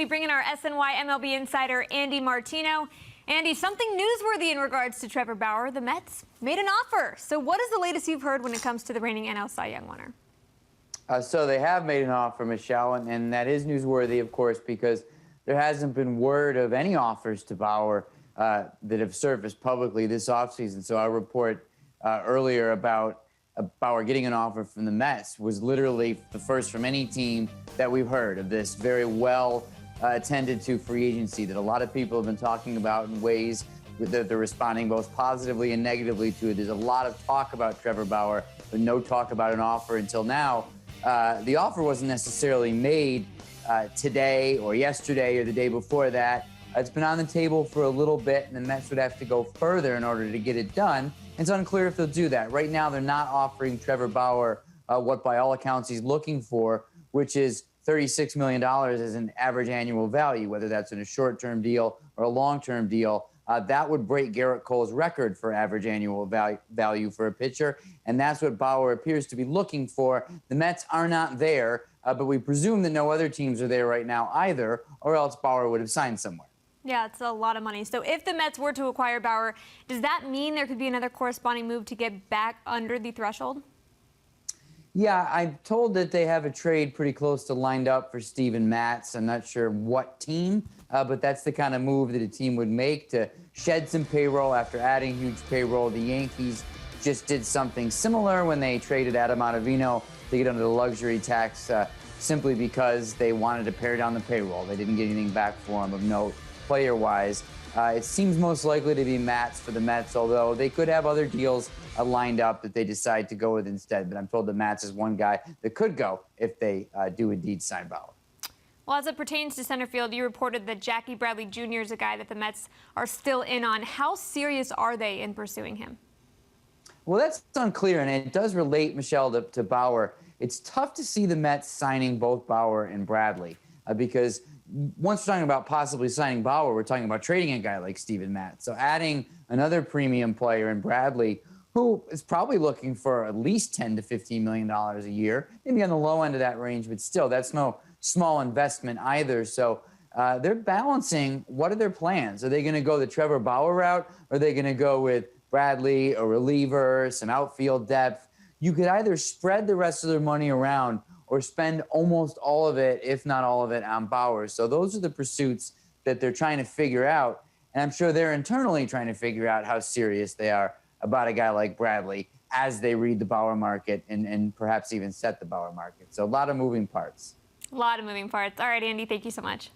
We bring in our SNY MLB insider, Andy Martino. Andy, something newsworthy in regards to Trevor Bauer. The Mets made an offer. So what is the latest you've heard when it comes to the reigning NL Cy Young winner? So they have made an offer, Michelle, and that is newsworthy, of course, because there hasn't been word of any offers to Bauer that have surfaced publicly this offseason. So our report earlier about Bauer getting an offer from the Mets was literally the first from any team that we've heard of this very well attended to free agency that a lot of people have been talking about in ways that they're responding both positively and negatively to it. There's a lot of talk about Trevor Bauer, but no talk about an offer until now. The offer wasn't necessarily made today or yesterday or the day before that. It's been on the table for a little bit, and the Mets would have to go further in order to get it done. It's unclear if they'll do that. Right now, they're not offering Trevor Bauer what, by all accounts, he's looking for, which is $36 million as an average annual value, whether that's in a short-term deal or a long-term deal. That would break Garrett Cole's record for average annual value for a pitcher, and that's what Bauer appears to be looking for. The Mets are not there, but we presume that no other teams are there right now either, or else Bauer would have signed somewhere. Yeah, it's a lot of money. So if the Mets were to acquire Bauer, does that mean there could be another corresponding move to get back under the threshold? Yeah, I'm told that they have a trade pretty close to lined up for Steven Matz. I'm not sure what team, but that's the kind of move that a team would make to shed some payroll after adding huge payroll. The Yankees just did something similar when they traded Adam Ottavino to get under the luxury tax simply because they wanted to pare down the payroll. They didn't get anything back for him of note player-wise. It seems most likely to be Matz for the Mets, although they could have other deals lined up that they decide to go with instead. But I'm told that Matz is one guy that could go if they do indeed sign Bauer. Well, as it pertains to center field, you reported that Jackie Bradley Jr. is a guy that the Mets are still in on. How serious are they in pursuing him? Well, that's unclear, and it does relate, Michelle, to Bauer. It's tough to see the Mets signing both Bauer and Bradley because once we're talking about possibly signing Bauer, we're talking about trading a guy like Steven Matz. So adding another premium player in Bradley, who is probably looking for at least $10 to $15 million a year, maybe on the low end of that range, but still, that's no small investment either. So they're balancing what are their plans. Are they going to go the Trevor Bauer route? Or are they going to go with Bradley, a reliever, some outfield depth? You could either spread the rest of their money around or spend almost all of it, if not all of it, on Bauer. So those are the pursuits that they're trying to figure out. And I'm sure they're internally trying to figure out how serious they are about a guy like Bradley as they read the Bauer market and perhaps even set the Bauer market. So a lot of moving parts. A lot of moving parts. All right, Andy, thank you so much.